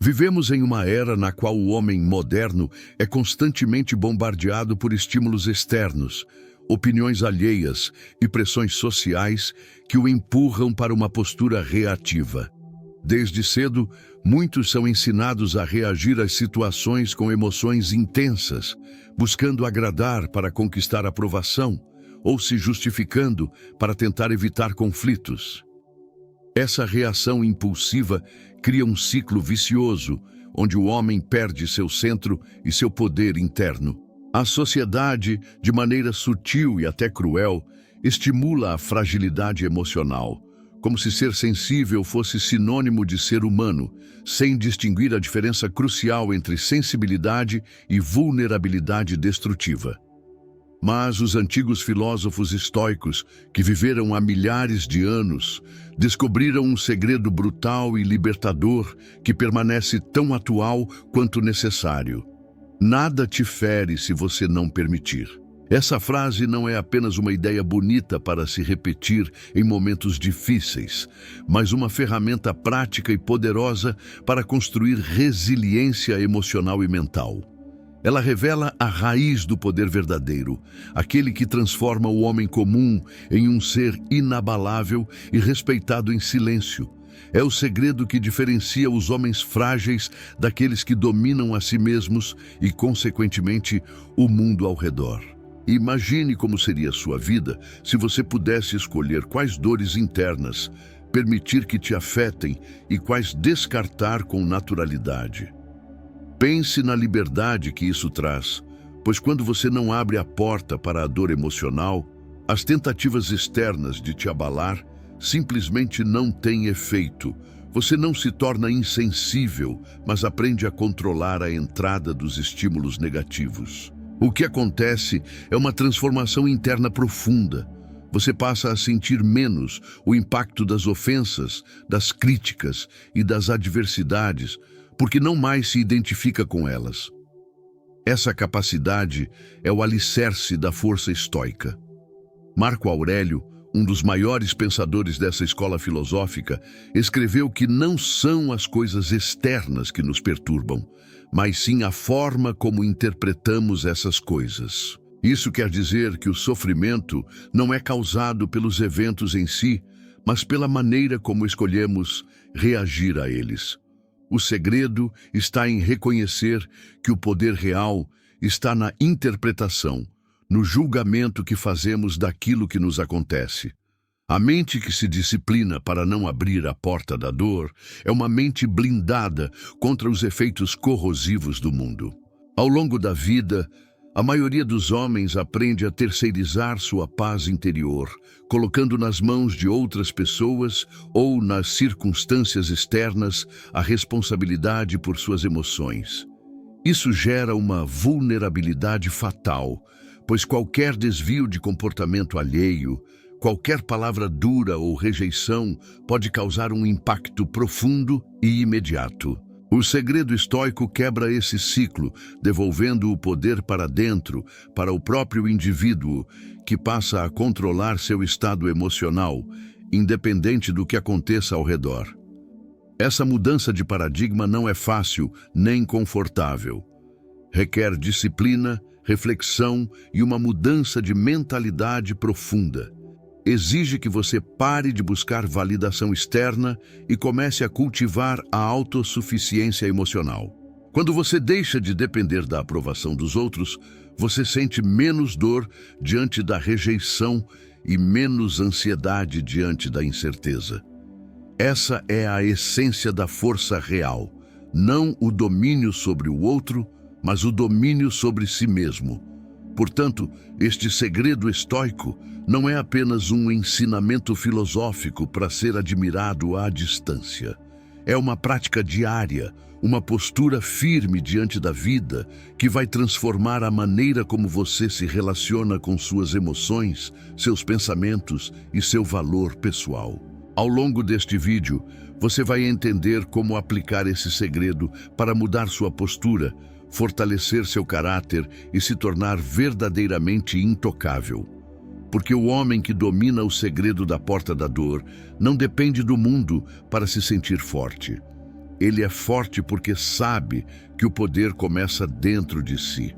Vivemos em uma era na qual o homem moderno é constantemente bombardeado por estímulos externos, opiniões alheias e pressões sociais que o empurram para uma postura reativa. Desde cedo, muitos são ensinados a reagir às situações com emoções intensas, buscando agradar para conquistar aprovação ou se justificando para tentar evitar conflitos. Essa reação impulsiva cria um ciclo vicioso, onde o homem perde seu centro e seu poder interno. A sociedade, de maneira sutil e até cruel, estimula a fragilidade emocional, como se ser sensível fosse sinônimo de ser humano, sem distinguir a diferença crucial entre sensibilidade e vulnerabilidade destrutiva. Mas os antigos filósofos estoicos, que viveram há milhares de anos, descobriram um segredo brutal e libertador que permanece tão atual quanto necessário. Nada te fere se você não permitir. Essa frase não é apenas uma ideia bonita para se repetir em momentos difíceis, mas uma ferramenta prática e poderosa para construir resiliência emocional e mental. Ela revela a raiz do poder verdadeiro, aquele que transforma o homem comum em um ser inabalável e respeitado em silêncio. É o segredo que diferencia os homens frágeis daqueles que dominam a si mesmos e, consequentemente, o mundo ao redor. Imagine como seria a sua vida se você pudesse escolher quais dores internas permitir que te afetem e quais descartar com naturalidade. Pense na liberdade que isso traz, pois quando você não abre a porta para a dor emocional, as tentativas externas de te abalar simplesmente não têm efeito. Você não se torna insensível, mas aprende a controlar a entrada dos estímulos negativos. O que acontece é uma transformação interna profunda. Você passa a sentir menos o impacto das ofensas, das críticas e das adversidades, porque não mais se identifica com elas. Essa capacidade é o alicerce da força estoica. Marco Aurélio, um dos maiores pensadores dessa escola filosófica, escreveu que não são as coisas externas que nos perturbam, mas sim a forma como interpretamos essas coisas. Isso quer dizer que o sofrimento não é causado pelos eventos em si, mas pela maneira como escolhemos reagir a eles. O segredo está em reconhecer que o poder real está na interpretação, no julgamento que fazemos daquilo que nos acontece. A mente que se disciplina para não abrir a porta da dor é uma mente blindada contra os efeitos corrosivos do mundo. Ao longo da vida, a maioria dos homens aprende a terceirizar sua paz interior, colocando nas mãos de outras pessoas ou nas circunstâncias externas a responsabilidade por suas emoções. Isso gera uma vulnerabilidade fatal, pois qualquer desvio de comportamento alheio, qualquer palavra dura ou rejeição pode causar um impacto profundo e imediato. O segredo estoico quebra esse ciclo, devolvendo o poder para dentro, para o próprio indivíduo, que passa a controlar seu estado emocional, independente do que aconteça ao redor. Essa mudança de paradigma não é fácil nem confortável. Requer disciplina, reflexão e uma mudança de mentalidade profunda. Exige que você pare de buscar validação externa e comece a cultivar a autossuficiência emocional. Quando você deixa de depender da aprovação dos outros, você sente menos dor diante da rejeição e menos ansiedade diante da incerteza. Essa é a essência da força real, não o domínio sobre o outro, mas o domínio sobre si mesmo. Portanto, este segredo estoico não é apenas um ensinamento filosófico para ser admirado à distância. É uma prática diária, uma postura firme diante da vida que vai transformar a maneira como você se relaciona com suas emoções, seus pensamentos e seu valor pessoal. Ao longo deste vídeo, você vai entender como aplicar esse segredo para mudar sua postura, fortalecer seu caráter e se tornar verdadeiramente intocável. Porque o homem que domina o segredo da porta da dor não depende do mundo para se sentir forte. Ele é forte porque sabe que o poder começa dentro de si.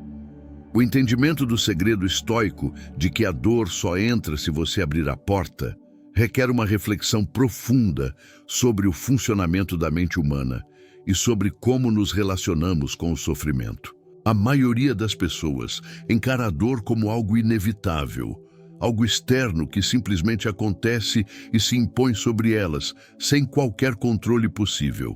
O entendimento do segredo estoico de que a dor só entra se você abrir a porta requer uma reflexão profunda sobre o funcionamento da mente humana e sobre como nos relacionamos com o sofrimento. A maioria das pessoas encara a dor como algo inevitável, algo externo que simplesmente acontece e se impõe sobre elas, sem qualquer controle possível.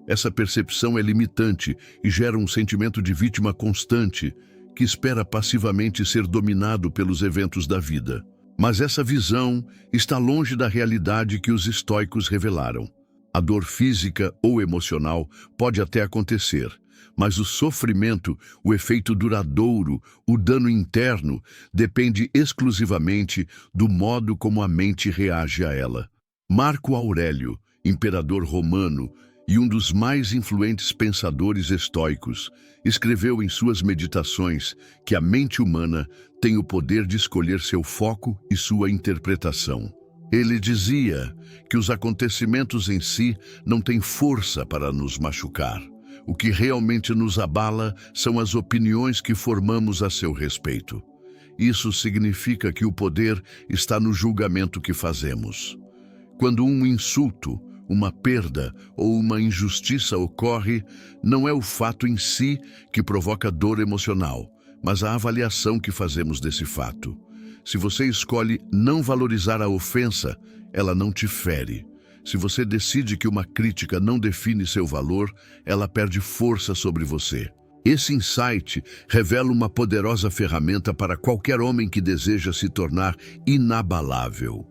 Essa percepção é limitante e gera um sentimento de vítima constante, que espera passivamente ser dominado pelos eventos da vida. Mas essa visão está longe da realidade que os estoicos revelaram. A dor física ou emocional pode até acontecer, mas o sofrimento, o efeito duradouro, o dano interno, depende exclusivamente do modo como a mente reage a ela. Marco Aurélio, imperador romano e um dos mais influentes pensadores estoicos, escreveu em suas meditações que a mente humana tem o poder de escolher seu foco e sua interpretação. Ele dizia que os acontecimentos em si não têm força para nos machucar. O que realmente nos abala são as opiniões que formamos a seu respeito. Isso significa que o poder está no julgamento que fazemos. Quando um insulto, uma perda ou uma injustiça ocorre, não é o fato em si que provoca dor emocional, mas a avaliação que fazemos desse fato. Se você escolhe não valorizar a ofensa, ela não te fere. Se você decide que uma crítica não define seu valor, ela perde força sobre você. Esse insight revela uma poderosa ferramenta para qualquer homem que deseja se tornar inabalável.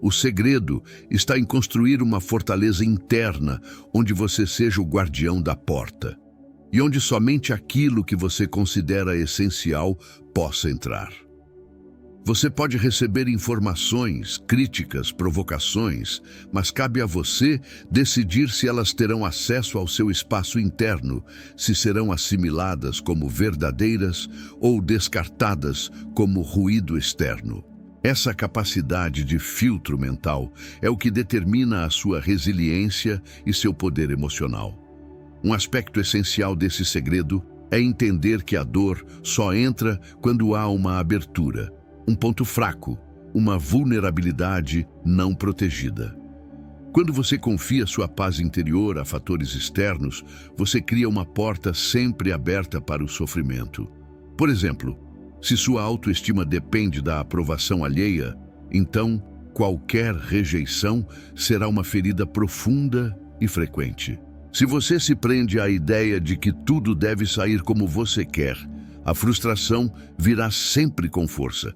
O segredo está em construir uma fortaleza interna onde você seja o guardião da porta e onde somente aquilo que você considera essencial possa entrar. Você pode receber informações, críticas, provocações, mas cabe a você decidir se elas terão acesso ao seu espaço interno, se serão assimiladas como verdadeiras ou descartadas como ruído externo. Essa capacidade de filtro mental é o que determina a sua resiliência e seu poder emocional. Um aspecto essencial desse segredo é entender que a dor só entra quando há uma abertura, um ponto fraco, uma vulnerabilidade não protegida. Quando você confia sua paz interior a fatores externos, você cria uma porta sempre aberta para o sofrimento. Por exemplo, se sua autoestima depende da aprovação alheia, então qualquer rejeição será uma ferida profunda e frequente. Se você se prende à ideia de que tudo deve sair como você quer, a frustração virá sempre com força.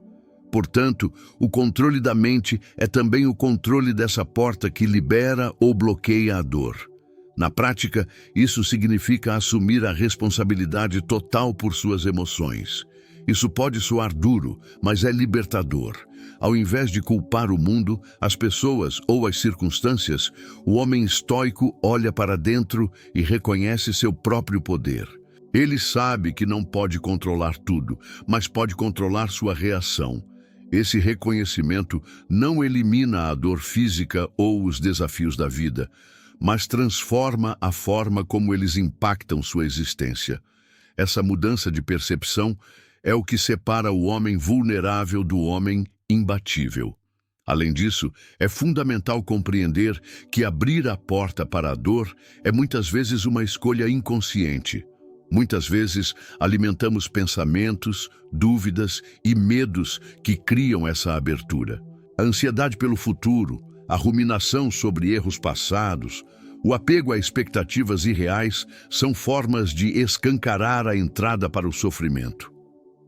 Portanto, o controle da mente é também o controle dessa porta que libera ou bloqueia a dor. Na prática, isso significa assumir a responsabilidade total por suas emoções. Isso pode soar duro, mas é libertador. Ao invés de culpar o mundo, as pessoas ou as circunstâncias, o homem estoico olha para dentro e reconhece seu próprio poder. Ele sabe que não pode controlar tudo, mas pode controlar sua reação. Esse reconhecimento não elimina a dor física ou os desafios da vida, mas transforma a forma como eles impactam sua existência. Essa mudança de percepção é o que separa o homem vulnerável do homem imbatível. Além disso, é fundamental compreender que abrir a porta para a dor é muitas vezes uma escolha inconsciente. Muitas vezes alimentamos pensamentos, dúvidas e medos que criam essa abertura. A ansiedade pelo futuro, a ruminação sobre erros passados, o apego a expectativas irreais são formas de escancarar a entrada para o sofrimento.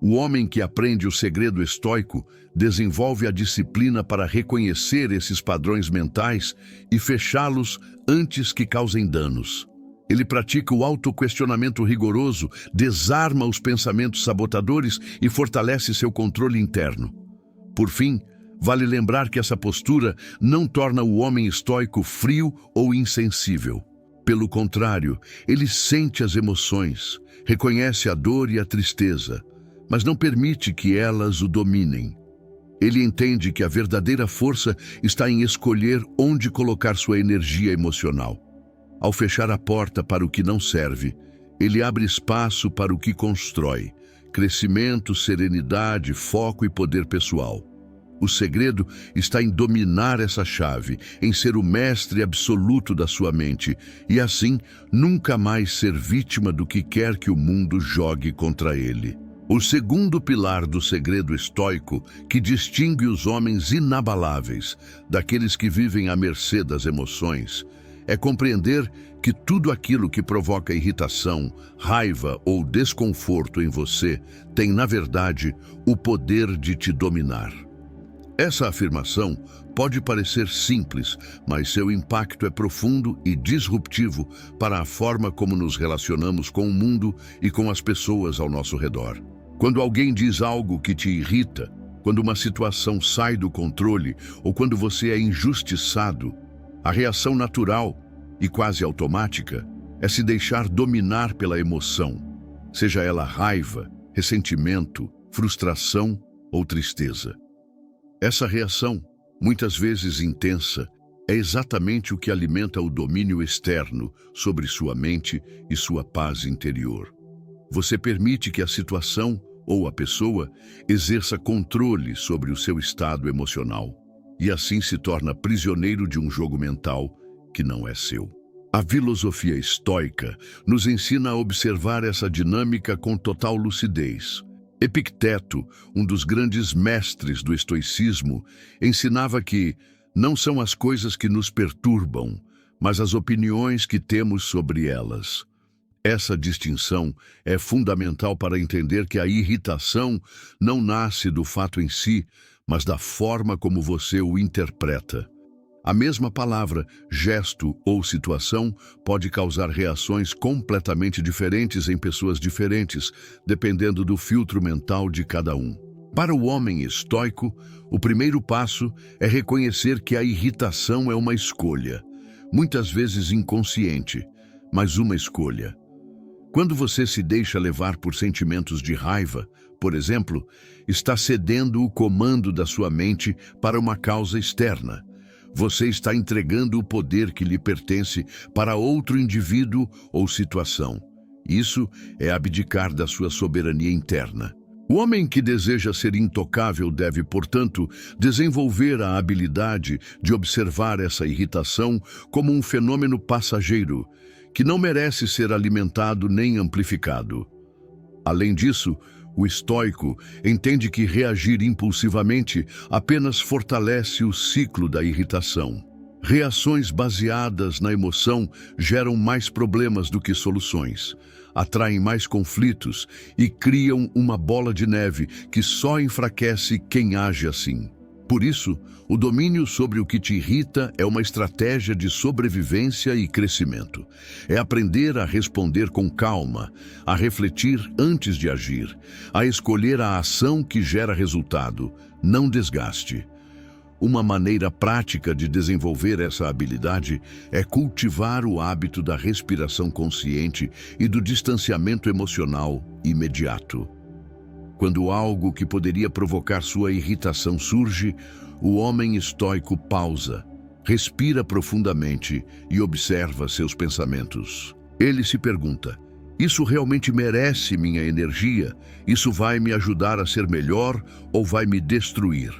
O homem que aprende o segredo estoico desenvolve a disciplina para reconhecer esses padrões mentais e fechá-los antes que causem danos. Ele pratica o autoquestionamento rigoroso, desarma os pensamentos sabotadores e fortalece seu controle interno. Por fim, vale lembrar que essa postura não torna o homem estoico frio ou insensível. Pelo contrário, ele sente as emoções, reconhece a dor e a tristeza, mas não permite que elas o dominem. Ele entende que a verdadeira força está em escolher onde colocar sua energia emocional. Ao fechar a porta para o que não serve, ele abre espaço para o que constrói: crescimento, serenidade, foco e poder pessoal. O segredo está em dominar essa chave, em ser o mestre absoluto da sua mente e, assim, nunca mais ser vítima do que quer que o mundo jogue contra ele. O segundo pilar do segredo estoico, que distingue os homens inabaláveis daqueles que vivem à mercê das emoções, é compreender que tudo aquilo que provoca irritação, raiva ou desconforto em você tem, na verdade, o poder de te dominar. Essa afirmação pode parecer simples, mas seu impacto é profundo e disruptivo para a forma como nos relacionamos com o mundo e com as pessoas ao nosso redor. Quando alguém diz algo que te irrita, quando uma situação sai do controle ou quando você é injustiçado, a reação natural e quase automática é se deixar dominar pela emoção, seja ela raiva, ressentimento, frustração ou tristeza. Essa reação, muitas vezes intensa, é exatamente o que alimenta o domínio externo sobre sua mente e sua paz interior. Você permite que a situação ou a pessoa exerça controle sobre o seu estado emocional e assim se torna prisioneiro de um jogo mental que não é seu. A filosofia estoica nos ensina a observar essa dinâmica com total lucidez. Epicteto, um dos grandes mestres do estoicismo, ensinava que não são as coisas que nos perturbam, mas as opiniões que temos sobre elas. Essa distinção é fundamental para entender que a irritação não nasce do fato em si, mas da forma como você o interpreta. A mesma palavra, gesto ou situação pode causar reações completamente diferentes em pessoas diferentes, dependendo do filtro mental de cada um. Para o homem estoico, o primeiro passo é reconhecer que a irritação é uma escolha, muitas vezes inconsciente, mas uma escolha. Quando você se deixa levar por sentimentos de raiva, por exemplo, está cedendo o comando da sua mente para uma causa externa. Você está entregando o poder que lhe pertence para outro indivíduo ou situação. Isso é abdicar da sua soberania interna. O homem que deseja ser intocável deve, portanto, desenvolver a habilidade de observar essa irritação como um fenômeno passageiro, que não merece ser alimentado nem amplificado. Além disso, o estoico entende que reagir impulsivamente apenas fortalece o ciclo da irritação. Reações baseadas na emoção geram mais problemas do que soluções, atraem mais conflitos e criam uma bola de neve que só enfraquece quem age assim. Por isso, o domínio sobre o que te irrita é uma estratégia de sobrevivência e crescimento. É aprender a responder com calma, a refletir antes de agir, a escolher a ação que gera resultado, não desgaste. Uma maneira prática de desenvolver essa habilidade é cultivar o hábito da respiração consciente e do distanciamento emocional imediato. Quando algo que poderia provocar sua irritação surge, o homem estoico pausa, respira profundamente e observa seus pensamentos. Ele se pergunta: isso realmente merece minha energia? Isso vai me ajudar a ser melhor ou vai me destruir?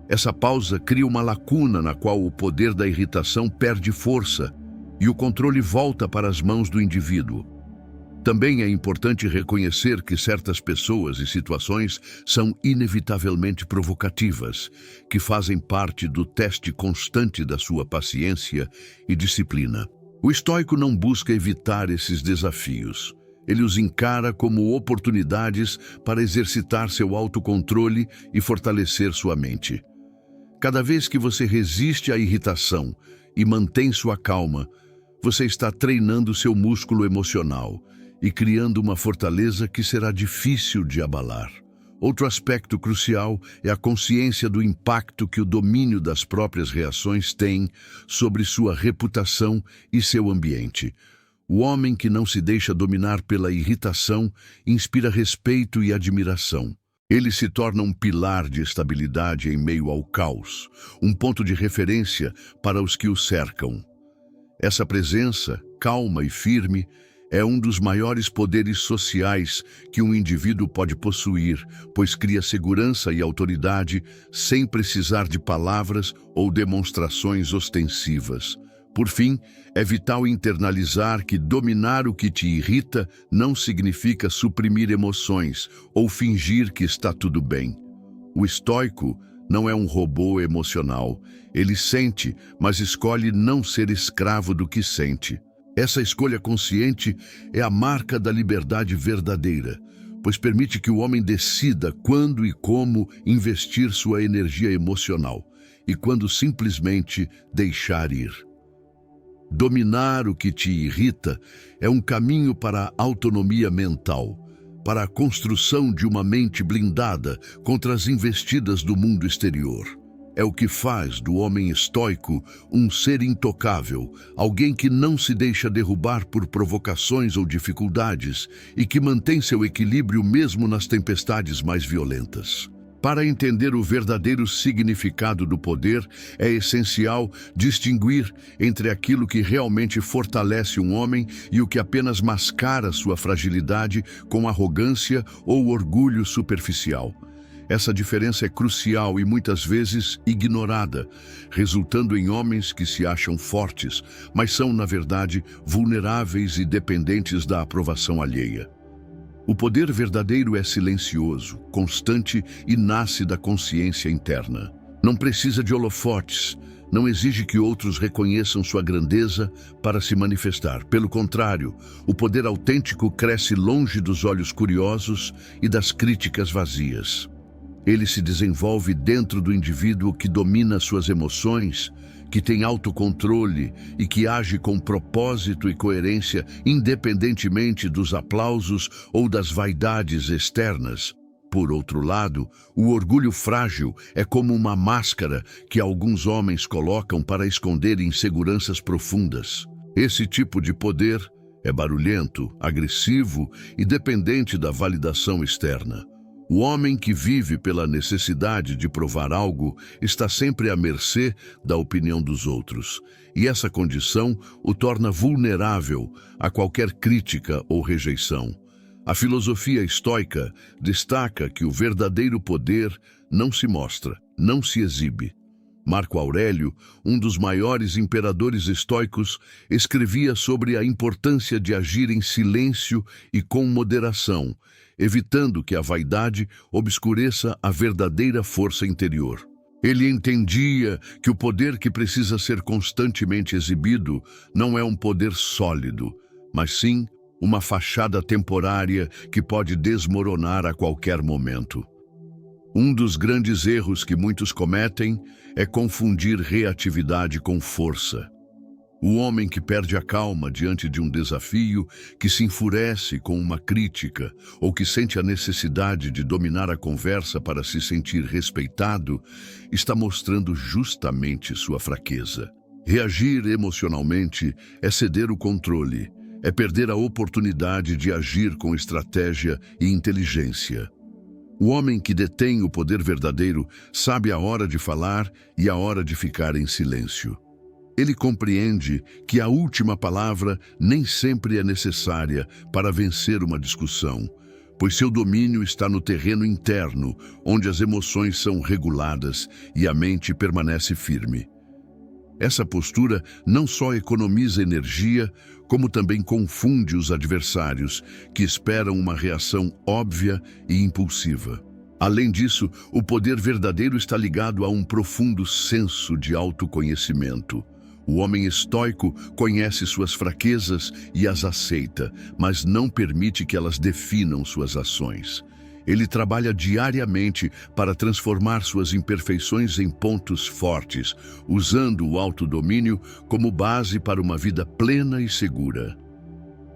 Essa pausa cria uma lacuna na qual o poder da irritação perde força e o controle volta para as mãos do indivíduo. Também é importante reconhecer que certas pessoas e situações são inevitavelmente provocativas, que fazem parte do teste constante da sua paciência e disciplina. O estoico não busca evitar esses desafios. Ele os encara como oportunidades para exercitar seu autocontrole e fortalecer sua mente. Cada vez que você resiste à irritação e mantém sua calma, você está treinando seu músculo emocional e criando uma fortaleza que será difícil de abalar. Outro aspecto crucial é a consciência do impacto que o domínio das próprias reações tem sobre sua reputação e seu ambiente. O homem que não se deixa dominar pela irritação inspira respeito e admiração. Ele se torna um pilar de estabilidade em meio ao caos, um ponto de referência para os que o cercam. Essa presença, calma e firme, é um dos maiores poderes sociais que um indivíduo pode possuir, pois cria segurança e autoridade sem precisar de palavras ou demonstrações ostensivas. Por fim, é vital internalizar que dominar o que te irrita não significa suprimir emoções ou fingir que está tudo bem. O estoico não é um robô emocional. Ele sente, mas escolhe não ser escravo do que sente. Essa escolha consciente é a marca da liberdade verdadeira, pois permite que o homem decida quando e como investir sua energia emocional e quando simplesmente deixar ir. Dominar o que te irrita é um caminho para a autonomia mental, para a construção de uma mente blindada contra as investidas do mundo exterior. É o que faz do homem estoico um ser intocável, alguém que não se deixa derrubar por provocações ou dificuldades e que mantém seu equilíbrio mesmo nas tempestades mais violentas. Para entender o verdadeiro significado do poder, é essencial distinguir entre aquilo que realmente fortalece um homem e o que apenas mascara sua fragilidade com arrogância ou orgulho superficial. Essa diferença é crucial e muitas vezes ignorada, resultando em homens que se acham fortes, mas são, na verdade, vulneráveis e dependentes da aprovação alheia. O poder verdadeiro é silencioso, constante e nasce da consciência interna. Não precisa de holofotes, não exige que outros reconheçam sua grandeza para se manifestar. Pelo contrário, o poder autêntico cresce longe dos olhos curiosos e das críticas vazias. Ele se desenvolve dentro do indivíduo que domina suas emoções, que tem autocontrole e que age com propósito e coerência independentemente dos aplausos ou das vaidades externas. Por outro lado, o orgulho frágil é como uma máscara que alguns homens colocam para esconder inseguranças profundas. Esse tipo de poder é barulhento, agressivo e dependente da validação externa. O homem que vive pela necessidade de provar algo está sempre à mercê da opinião dos outros, e essa condição o torna vulnerável a qualquer crítica ou rejeição. A filosofia estoica destaca que o verdadeiro poder não se mostra, não se exibe. Marco Aurélio, um dos maiores imperadores estoicos, escrevia sobre a importância de agir em silêncio e com moderação, evitando que a vaidade obscureça a verdadeira força interior. Ele entendia que o poder que precisa ser constantemente exibido não é um poder sólido, mas sim uma fachada temporária que pode desmoronar a qualquer momento. Um dos grandes erros que muitos cometem é confundir reatividade com força. O homem que perde a calma diante de um desafio, que se enfurece com uma crítica ou que sente a necessidade de dominar a conversa para se sentir respeitado, está mostrando justamente sua fraqueza. Reagir emocionalmente é ceder o controle, é perder a oportunidade de agir com estratégia e inteligência. O homem que detém o poder verdadeiro sabe a hora de falar e a hora de ficar em silêncio. Ele compreende que a última palavra nem sempre é necessária para vencer uma discussão, pois seu domínio está no terreno interno, onde as emoções são reguladas e a mente permanece firme. Essa postura não só economiza energia, como também confunde os adversários, que esperam uma reação óbvia e impulsiva. Além disso, o poder verdadeiro está ligado a um profundo senso de autoconhecimento. O homem estoico conhece suas fraquezas e as aceita, mas não permite que elas definam suas ações. Ele trabalha diariamente para transformar suas imperfeições em pontos fortes, usando o autodomínio como base para uma vida plena e segura.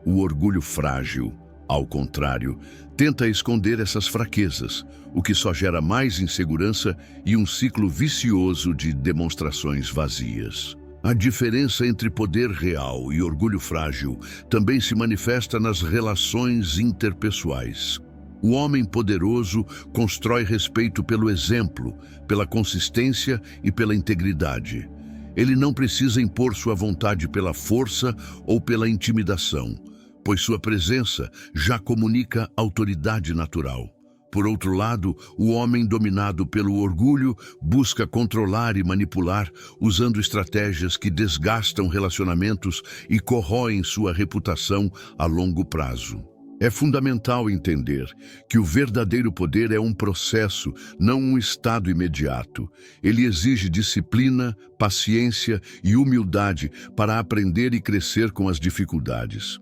O orgulho frágil, ao contrário, tenta esconder essas fraquezas, o que só gera mais insegurança e um ciclo vicioso de demonstrações vazias. A diferença entre poder real e orgulho frágil também se manifesta nas relações interpessoais. O homem poderoso constrói respeito pelo exemplo, pela consistência e pela integridade. Ele não precisa impor sua vontade pela força ou pela intimidação, pois sua presença já comunica autoridade natural. Por outro lado, o homem dominado pelo orgulho busca controlar e manipular, usando estratégias que desgastam relacionamentos e corroem sua reputação a longo prazo. É fundamental entender que o verdadeiro poder é um processo, não um estado imediato. Ele exige disciplina, paciência e humildade para aprender e crescer com as dificuldades.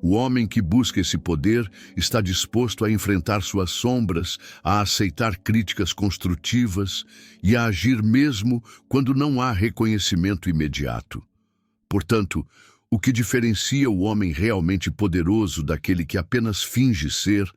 O homem que busca esse poder está disposto a enfrentar suas sombras, a aceitar críticas construtivas e a agir mesmo quando não há reconhecimento imediato. Portanto, o que diferencia o homem realmente poderoso daquele que apenas finge ser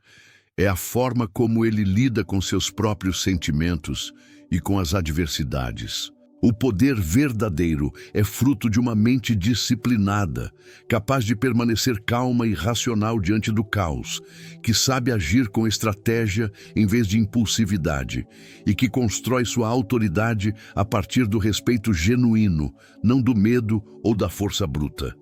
é a forma como ele lida com seus próprios sentimentos e com as adversidades. O poder verdadeiro é fruto de uma mente disciplinada, capaz de permanecer calma e racional diante do caos, que sabe agir com estratégia em vez de impulsividade e que constrói sua autoridade a partir do respeito genuíno, não do medo ou da força bruta.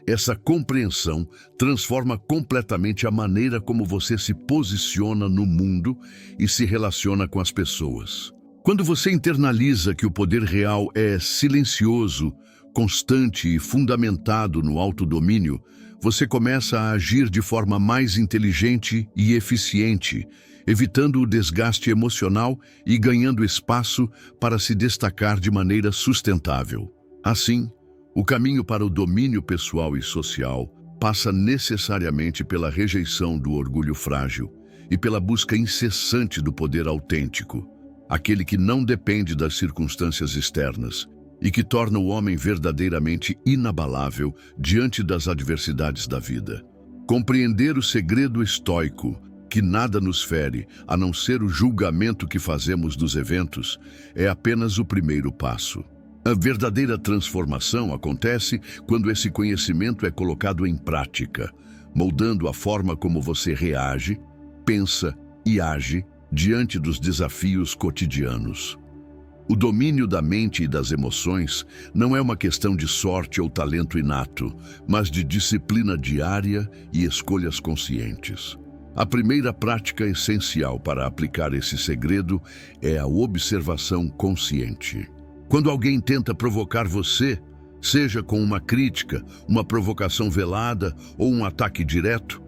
Essa compreensão transforma completamente a maneira como você se posiciona no mundo e se relaciona com as pessoas. Quando você internaliza que o poder real é silencioso, constante e fundamentado no autodomínio, você começa a agir de forma mais inteligente e eficiente, evitando o desgaste emocional e ganhando espaço para se destacar de maneira sustentável. Assim, o caminho para o domínio pessoal e social passa necessariamente pela rejeição do orgulho frágil e pela busca incessante do poder autêntico, aquele que não depende das circunstâncias externas e que torna o homem verdadeiramente inabalável diante das adversidades da vida. Compreender o segredo estoico, que nada nos fere, a não ser o julgamento que fazemos dos eventos, é apenas o primeiro passo. A verdadeira transformação acontece quando esse conhecimento é colocado em prática, moldando a forma como você reage, pensa e age diante dos desafios cotidianos. O domínio da mente e das emoções não é uma questão de sorte ou talento inato, mas de disciplina diária e escolhas conscientes. A primeira prática essencial para aplicar esse segredo é a observação consciente. Quando alguém tenta provocar você, seja com uma crítica, uma provocação velada ou um ataque direto,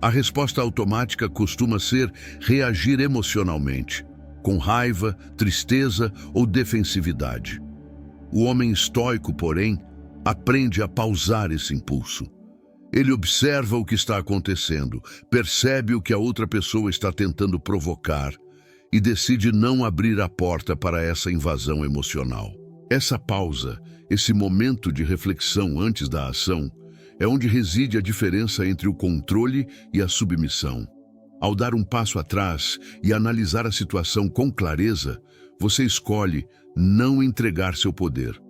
a resposta automática costuma ser reagir emocionalmente, com raiva, tristeza ou defensividade. O homem estoico, porém, aprende a pausar esse impulso. Ele observa o que está acontecendo, percebe o que a outra pessoa está tentando provocar e decide não abrir a porta para essa invasão emocional. Essa pausa, esse momento de reflexão antes da ação, é onde reside a diferença entre o controle e a submissão. Ao dar um passo atrás e analisar a situação com clareza, você escolhe não entregar seu poder.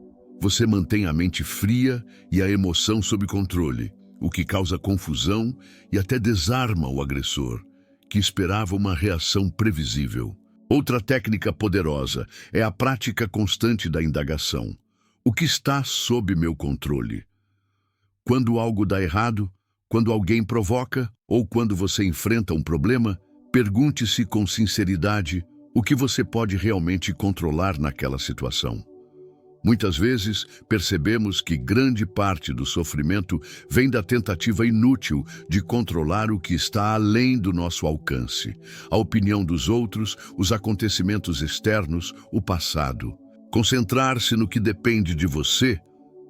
Você mantém a mente fria e a emoção sob controle, o que causa confusão e até desarma o agressor, que esperava uma reação previsível. Outra técnica poderosa é a prática constante da indagação. O que está sob meu controle? Quando algo dá errado, quando alguém provoca ou quando você enfrenta um problema, pergunte-se com sinceridade o que você pode realmente controlar naquela situação. Muitas vezes, percebemos que grande parte do sofrimento vem da tentativa inútil de controlar o que está além do nosso alcance, a opinião dos outros, os acontecimentos externos, o passado. Concentrar-se no que depende de você,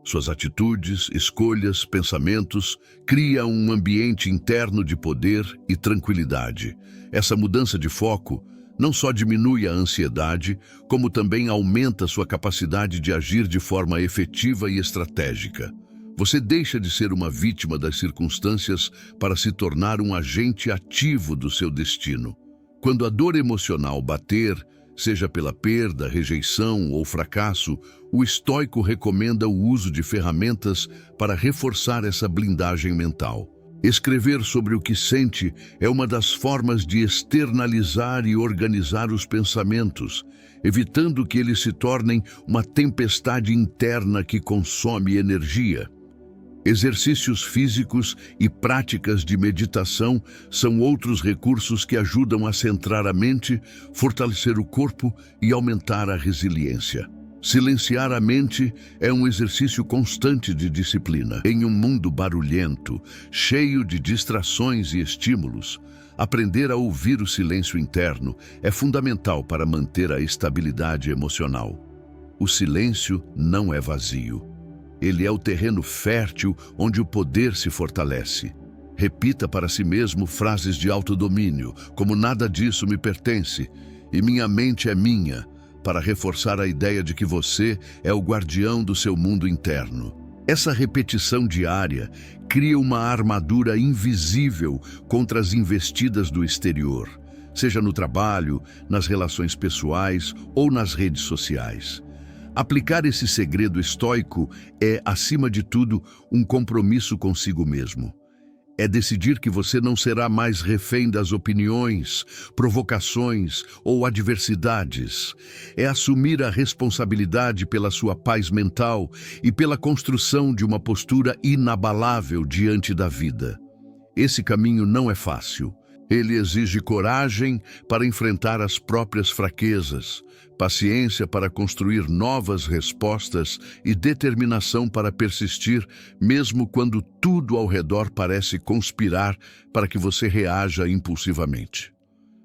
suas atitudes, escolhas, pensamentos, cria um ambiente interno de poder e tranquilidade. Essa mudança de foco não só diminui a ansiedade, como também aumenta sua capacidade de agir de forma efetiva e estratégica. Você deixa de ser uma vítima das circunstâncias para se tornar um agente ativo do seu destino. Quando a dor emocional bater, seja pela perda, rejeição ou fracasso, o estoico recomenda o uso de ferramentas para reforçar essa blindagem mental. Escrever sobre o que sente é uma das formas de externalizar e organizar os pensamentos, evitando que eles se tornem uma tempestade interna que consome energia. Exercícios físicos e práticas de meditação são outros recursos que ajudam a centrar a mente, fortalecer o corpo e aumentar a resiliência. Silenciar a mente é um exercício constante de disciplina. Em um mundo barulhento, cheio de distrações e estímulos, aprender a ouvir o silêncio interno é fundamental para manter a estabilidade emocional. O silêncio não é vazio. Ele é o terreno fértil onde o poder se fortalece. Repita para si mesmo frases de autodomínio, como "nada disso me pertence" e "minha mente é minha", para reforçar a ideia de que você é o guardião do seu mundo interno. Essa repetição diária cria uma armadura invisível contra as investidas do exterior, seja no trabalho, nas relações pessoais ou nas redes sociais. Aplicar esse segredo estoico é, acima de tudo, um compromisso consigo mesmo. É decidir que você não será mais refém das opiniões, provocações ou adversidades. É assumir a responsabilidade pela sua paz mental e pela construção de uma postura inabalável diante da vida. Esse caminho não é fácil. Ele exige coragem para enfrentar as próprias fraquezas, paciência para construir novas respostas e determinação para persistir, mesmo quando tudo ao redor parece conspirar para que você reaja impulsivamente.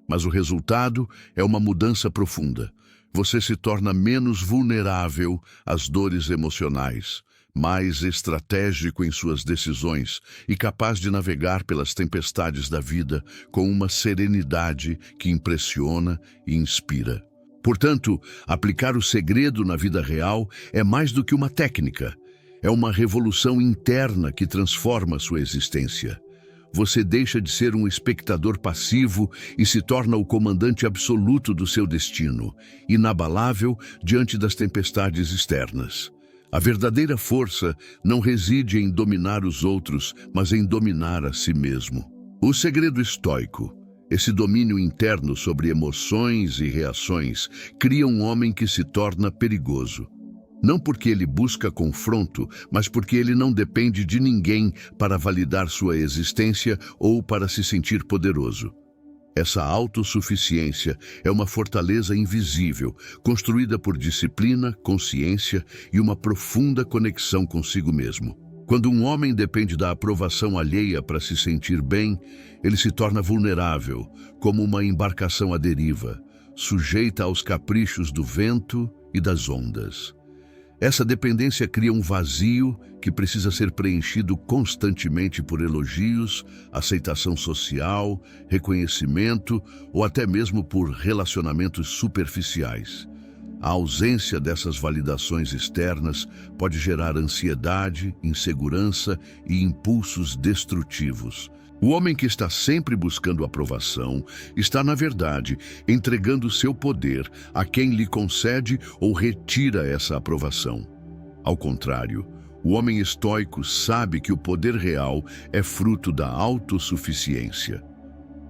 Mas o resultado é uma mudança profunda. Você se torna menos vulnerável às dores emocionais, mais estratégico em suas decisões e capaz de navegar pelas tempestades da vida com uma serenidade que impressiona e inspira. Portanto, aplicar o segredo na vida real é mais do que uma técnica. É uma revolução interna que transforma sua existência. Você deixa de ser um espectador passivo e se torna o comandante absoluto do seu destino, inabalável diante das tempestades externas. A verdadeira força não reside em dominar os outros, mas em dominar a si mesmo. O segredo estoico, esse domínio interno sobre emoções e reações, cria um homem que se torna perigoso. Não porque ele busca confronto, mas porque ele não depende de ninguém para validar sua existência ou para se sentir poderoso. Essa autossuficiência é uma fortaleza invisível, construída por disciplina, consciência e uma profunda conexão consigo mesmo. Quando um homem depende da aprovação alheia para se sentir bem, ele se torna vulnerável, como uma embarcação à deriva, sujeita aos caprichos do vento e das ondas. Essa dependência cria um vazio que precisa ser preenchido constantemente por elogios, aceitação social, reconhecimento ou até mesmo por relacionamentos superficiais. A ausência dessas validações externas pode gerar ansiedade, insegurança e impulsos destrutivos. O homem que está sempre buscando aprovação está, na verdade, entregando seu poder a quem lhe concede ou retira essa aprovação. Ao contrário, o homem estoico sabe que o poder real é fruto da autossuficiência.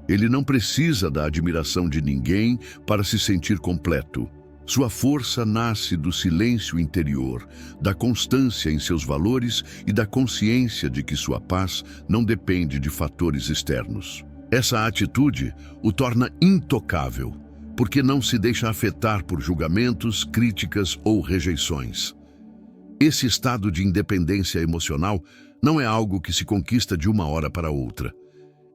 Ele não precisa da admiração de ninguém para se sentir completo. Sua força nasce do silêncio interior, da constância em seus valores e da consciência de que sua paz não depende de fatores externos. Essa atitude o torna intocável, porque não se deixa afetar por julgamentos, críticas ou rejeições. Esse estado de independência emocional não é algo que se conquista de uma hora para outra.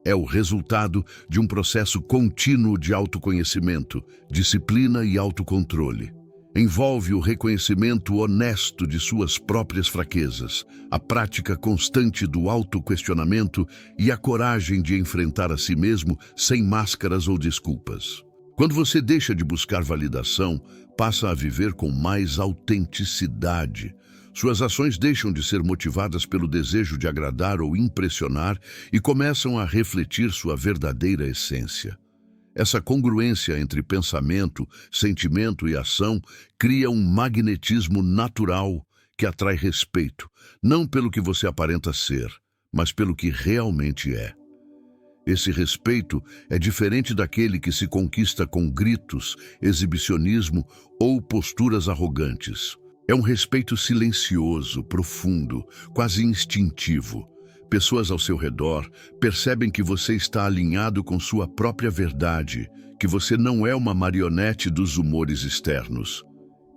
É o resultado de um processo contínuo de autoconhecimento, disciplina e autocontrole. Envolve o reconhecimento honesto de suas próprias fraquezas, a prática constante do autoquestionamento e a coragem de enfrentar a si mesmo sem máscaras ou desculpas. Quando você deixa de buscar validação, passa a viver com mais autenticidade. Suas ações deixam de ser motivadas pelo desejo de agradar ou impressionar e começam a refletir sua verdadeira essência. Essa congruência entre pensamento, sentimento e ação cria um magnetismo natural que atrai respeito, não pelo que você aparenta ser, mas pelo que realmente é. Esse respeito é diferente daquele que se conquista com gritos, exibicionismo ou posturas arrogantes. É um respeito silencioso, profundo, quase instintivo. Pessoas ao seu redor percebem que você está alinhado com sua própria verdade, que você não é uma marionete dos humores externos.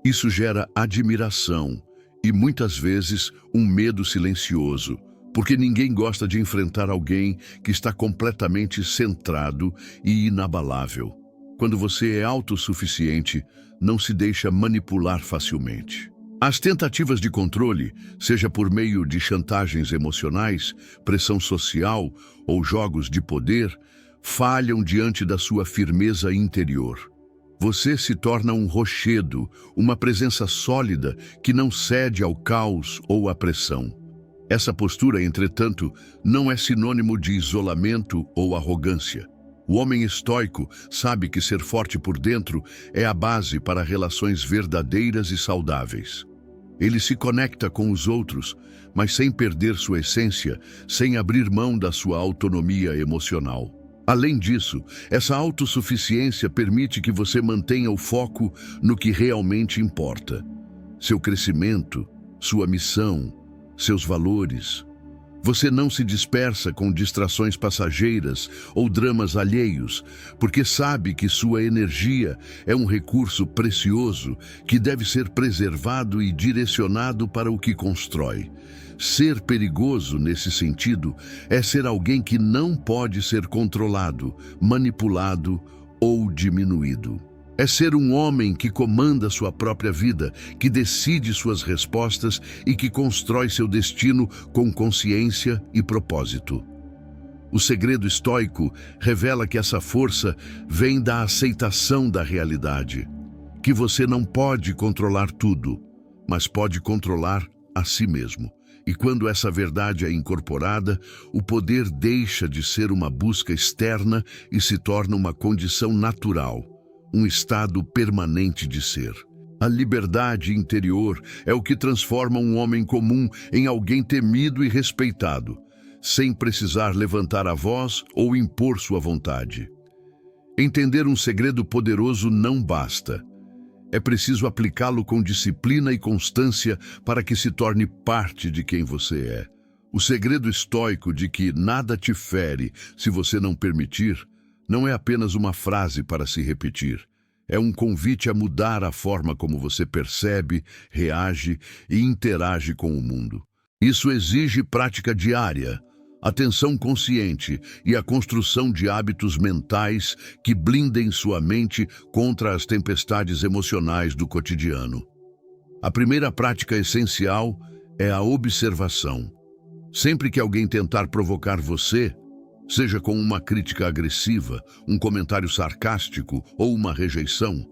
Isso gera admiração e, muitas vezes, um medo silencioso, porque ninguém gosta de enfrentar alguém que está completamente centrado e inabalável. Quando você é autossuficiente, não se deixa manipular facilmente. As tentativas de controle, seja por meio de chantagens emocionais, pressão social ou jogos de poder, falham diante da sua firmeza interior. Você se torna um rochedo, uma presença sólida que não cede ao caos ou à pressão. Essa postura, entretanto, não é sinônimo de isolamento ou arrogância. O homem estoico sabe que ser forte por dentro é a base para relações verdadeiras e saudáveis. Ele se conecta com os outros, mas sem perder sua essência, sem abrir mão da sua autonomia emocional. Além disso, essa autossuficiência permite que você mantenha o foco no que realmente importa: seu crescimento, sua missão, seus valores. Você não se dispersa com distrações passageiras ou dramas alheios, porque sabe que sua energia é um recurso precioso que deve ser preservado e direcionado para o que constrói. Ser perigoso nesse sentido é ser alguém que não pode ser controlado, manipulado ou diminuído. É ser um homem que comanda sua própria vida, que decide suas respostas e que constrói seu destino com consciência e propósito. O segredo estoico revela que essa força vem da aceitação da realidade, que você não pode controlar tudo, mas pode controlar a si mesmo. E quando essa verdade é incorporada, o poder deixa de ser uma busca externa e se torna uma condição natural. Um estado permanente de ser. A liberdade interior é o que transforma um homem comum em alguém temido e respeitado, sem precisar levantar a voz ou impor sua vontade. Entender um segredo poderoso não basta. É preciso aplicá-lo com disciplina e constância para que se torne parte de quem você é. O segredo estoico de que nada te fere se você não permitir não é apenas uma frase para se repetir. É um convite a mudar a forma como você percebe, reage e interage com o mundo. Isso exige prática diária, atenção consciente e a construção de hábitos mentais que blindem sua mente contra as tempestades emocionais do cotidiano. A primeira prática essencial é a observação. Sempre que alguém tentar provocar você, seja com uma crítica agressiva, um comentário sarcástico ou uma rejeição,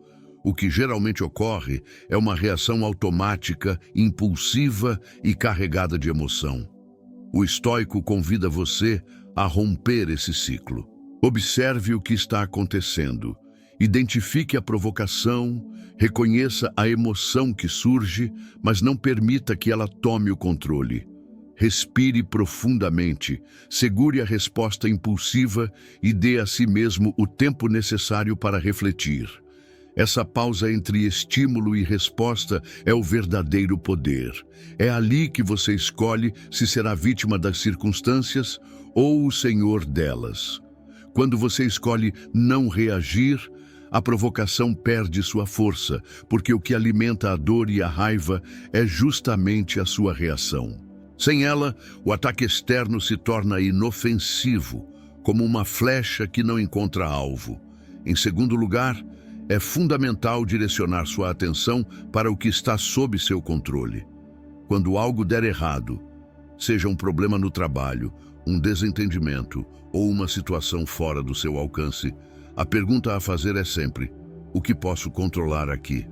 o que geralmente ocorre é uma reação automática, impulsiva e carregada de emoção. O estoico convida você a romper esse ciclo. Observe o que está acontecendo, identifique a provocação, reconheça a emoção que surge, mas não permita que ela tome o controle. Respire profundamente, segure a resposta impulsiva e dê a si mesmo o tempo necessário para refletir. Essa pausa entre estímulo e resposta é o verdadeiro poder. É ali que você escolhe se será vítima das circunstâncias ou o senhor delas. Quando você escolhe não reagir, a provocação perde sua força, porque o que alimenta a dor e a raiva é justamente a sua reação. Sem ela, o ataque externo se torna inofensivo, como uma flecha que não encontra alvo. Em segundo lugar, é fundamental direcionar sua atenção para o que está sob seu controle. Quando algo der errado, seja um problema no trabalho, um desentendimento ou uma situação fora do seu alcance, a pergunta a fazer é sempre: o que posso controlar aqui?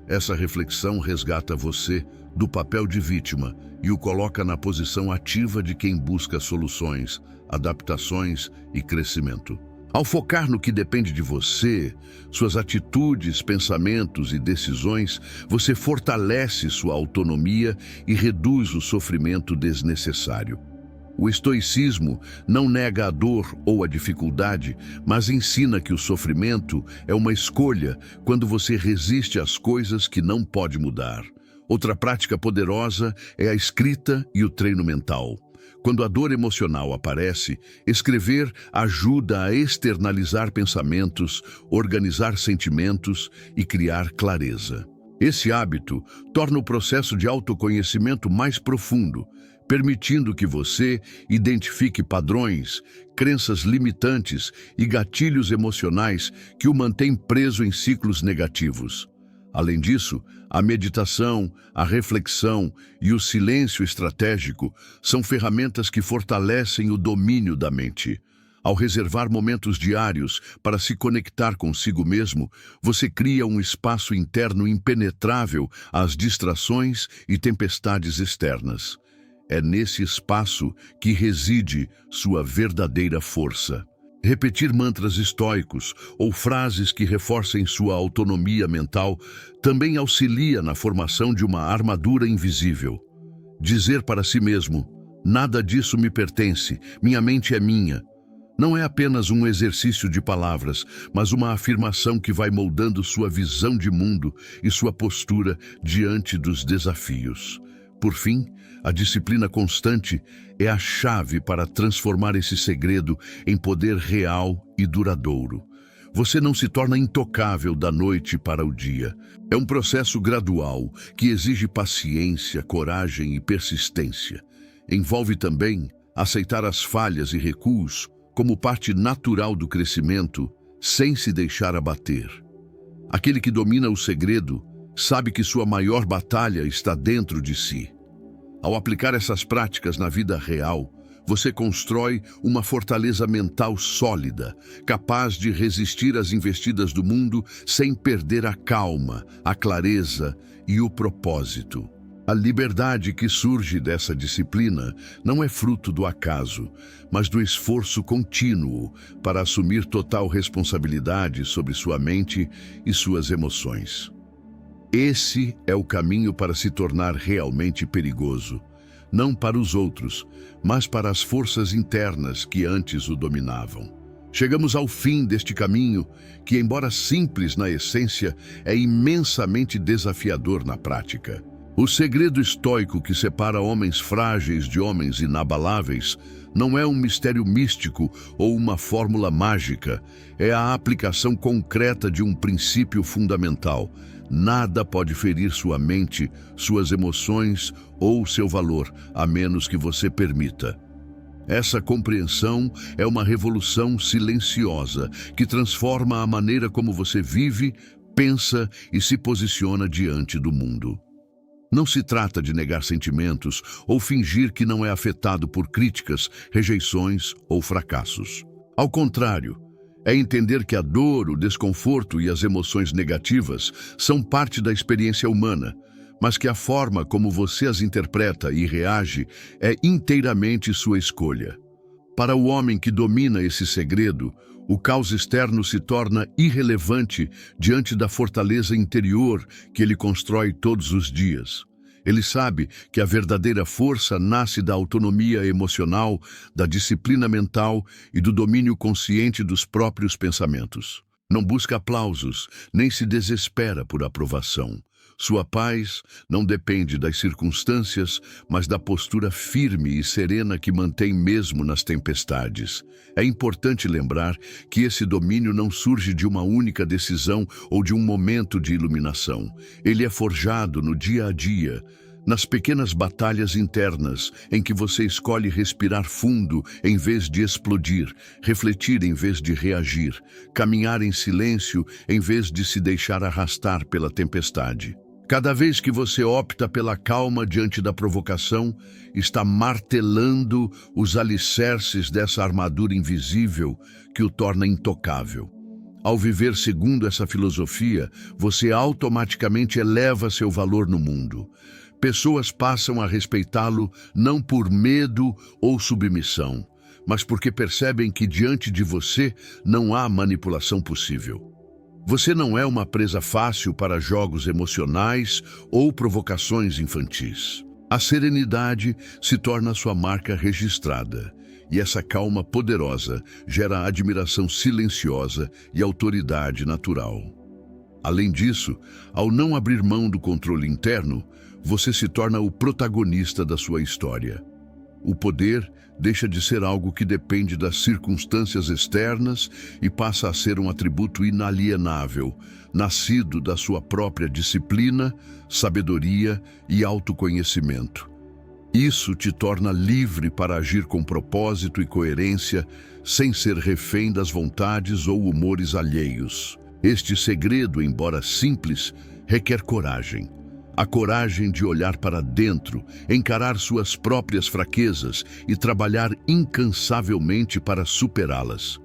Essa reflexão resgata você do papel de vítima e o coloca na posição ativa de quem busca soluções, adaptações e crescimento. Ao focar no que depende de você, suas atitudes, pensamentos e decisões, você fortalece sua autonomia e reduz o sofrimento desnecessário. O estoicismo não nega a dor ou a dificuldade, mas ensina que o sofrimento é uma escolha quando você resiste às coisas que não pode mudar. Outra prática poderosa é a escrita e o treino mental. Quando a dor emocional aparece, escrever ajuda a externalizar pensamentos, organizar sentimentos e criar clareza. Esse hábito torna o processo de autoconhecimento mais profundo, permitindo que você identifique padrões, crenças limitantes e gatilhos emocionais que o mantêm preso em ciclos negativos. Além disso, a meditação, a reflexão e o silêncio estratégico são ferramentas que fortalecem o domínio da mente. Ao reservar momentos diários para se conectar consigo mesmo, você cria um espaço interno impenetrável às distrações e tempestades externas. É nesse espaço que reside sua verdadeira força. Repetir mantras estoicos ou frases que reforcem sua autonomia mental também auxilia na formação de uma armadura invisível. Dizer para si mesmo, nada disso me pertence, minha mente é minha, não é apenas um exercício de palavras, mas uma afirmação que vai moldando sua visão de mundo e sua postura diante dos desafios. Por fim, a disciplina constante é a chave para transformar esse segredo em poder real e duradouro. Você não se torna intocável da noite para o dia. É um processo gradual que exige paciência, coragem e persistência. Envolve também aceitar as falhas e recuos como parte natural do crescimento, sem se deixar abater. Aquele que domina o segredo sabe que sua maior batalha está dentro de si. Ao aplicar essas práticas na vida real, você constrói uma fortaleza mental sólida, capaz de resistir às investidas do mundo sem perder a calma, a clareza e o propósito. A liberdade que surge dessa disciplina não é fruto do acaso, mas do esforço contínuo para assumir total responsabilidade sobre sua mente e suas emoções. Esse é o caminho para se tornar realmente perigoso, não para os outros, mas para as forças internas que antes o dominavam. Chegamos ao fim deste caminho que, embora simples na essência, é imensamente desafiador na prática. O segredo estoico que separa homens frágeis de homens inabaláveis não é um mistério místico ou uma fórmula mágica, é a aplicação concreta de um princípio fundamental. Nada pode ferir sua mente, suas emoções ou seu valor, a menos que você permita. Essa compreensão é uma revolução silenciosa que transforma a maneira como você vive, pensa e se posiciona diante do mundo. Não se trata de negar sentimentos ou fingir que não é afetado por críticas, rejeições ou fracassos. Ao contrário, é entender que a dor, o desconforto e as emoções negativas são parte da experiência humana, mas que a forma como você as interpreta e reage é inteiramente sua escolha. Para o homem que domina esse segredo, o caos externo se torna irrelevante diante da fortaleza interior que ele constrói todos os dias. Ele sabe que a verdadeira força nasce da autonomia emocional, da disciplina mental e do domínio consciente dos próprios pensamentos. Não busca aplausos, nem se desespera por aprovação. Sua paz não depende das circunstâncias, mas da postura firme e serena que mantém mesmo nas tempestades. É importante lembrar que esse domínio não surge de uma única decisão ou de um momento de iluminação. Ele é forjado no dia a dia, nas pequenas batalhas internas em que você escolhe respirar fundo em vez de explodir, refletir em vez de reagir, caminhar em silêncio em vez de se deixar arrastar pela tempestade. Cada vez que você opta pela calma diante da provocação, está martelando os alicerces dessa armadura invisível que o torna intocável. Ao viver segundo essa filosofia, você automaticamente eleva seu valor no mundo. Pessoas passam a respeitá-lo não por medo ou submissão, mas porque percebem que diante de você não há manipulação possível. Você não é uma presa fácil para jogos emocionais ou provocações infantis. A serenidade se torna sua marca registrada, e essa calma poderosa gera admiração silenciosa e autoridade natural. Além disso, ao não abrir mão do controle interno, você se torna o protagonista da sua história. O poder deixa de ser algo que depende das circunstâncias externas e passa a ser um atributo inalienável, nascido da sua própria disciplina, sabedoria e autoconhecimento. Isso te torna livre para agir com propósito e coerência, sem ser refém das vontades ou humores alheios. Este segredo, embora simples, requer coragem. A coragem de olhar para dentro, encarar suas próprias fraquezas e trabalhar incansavelmente para superá-las.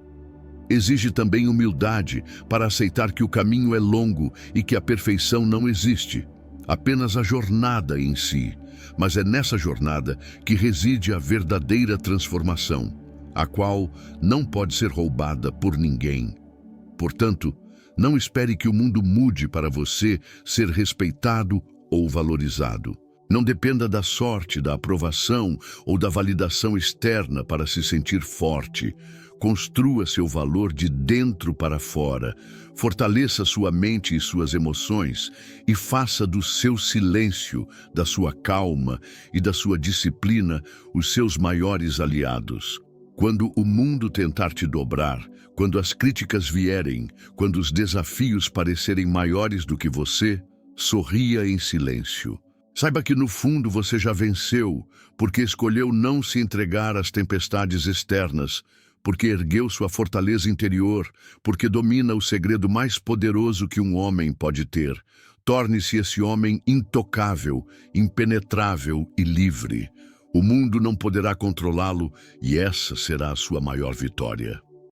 Exige também humildade para aceitar que o caminho é longo e que a perfeição não existe, apenas a jornada em si. Mas é nessa jornada que reside a verdadeira transformação, a qual não pode ser roubada por ninguém. Portanto, não espere que o mundo mude para você ser respeitado ou valorizado. Não dependa da sorte, da aprovação ou da validação externa para se sentir forte. Construa seu valor de dentro para fora. Fortaleça sua mente e suas emoções e faça do seu silêncio, da sua calma e da sua disciplina os seus maiores aliados. Quando o mundo tentar te dobrar, quando as críticas vierem, quando os desafios parecerem maiores do que você, sorria em silêncio. Saiba que no fundo você já venceu, porque escolheu não se entregar às tempestades externas, porque ergueu sua fortaleza interior, porque domina o segredo mais poderoso que um homem pode ter. Torne-se esse homem intocável, impenetrável e livre. O mundo não poderá controlá-lo e essa será a sua maior vitória.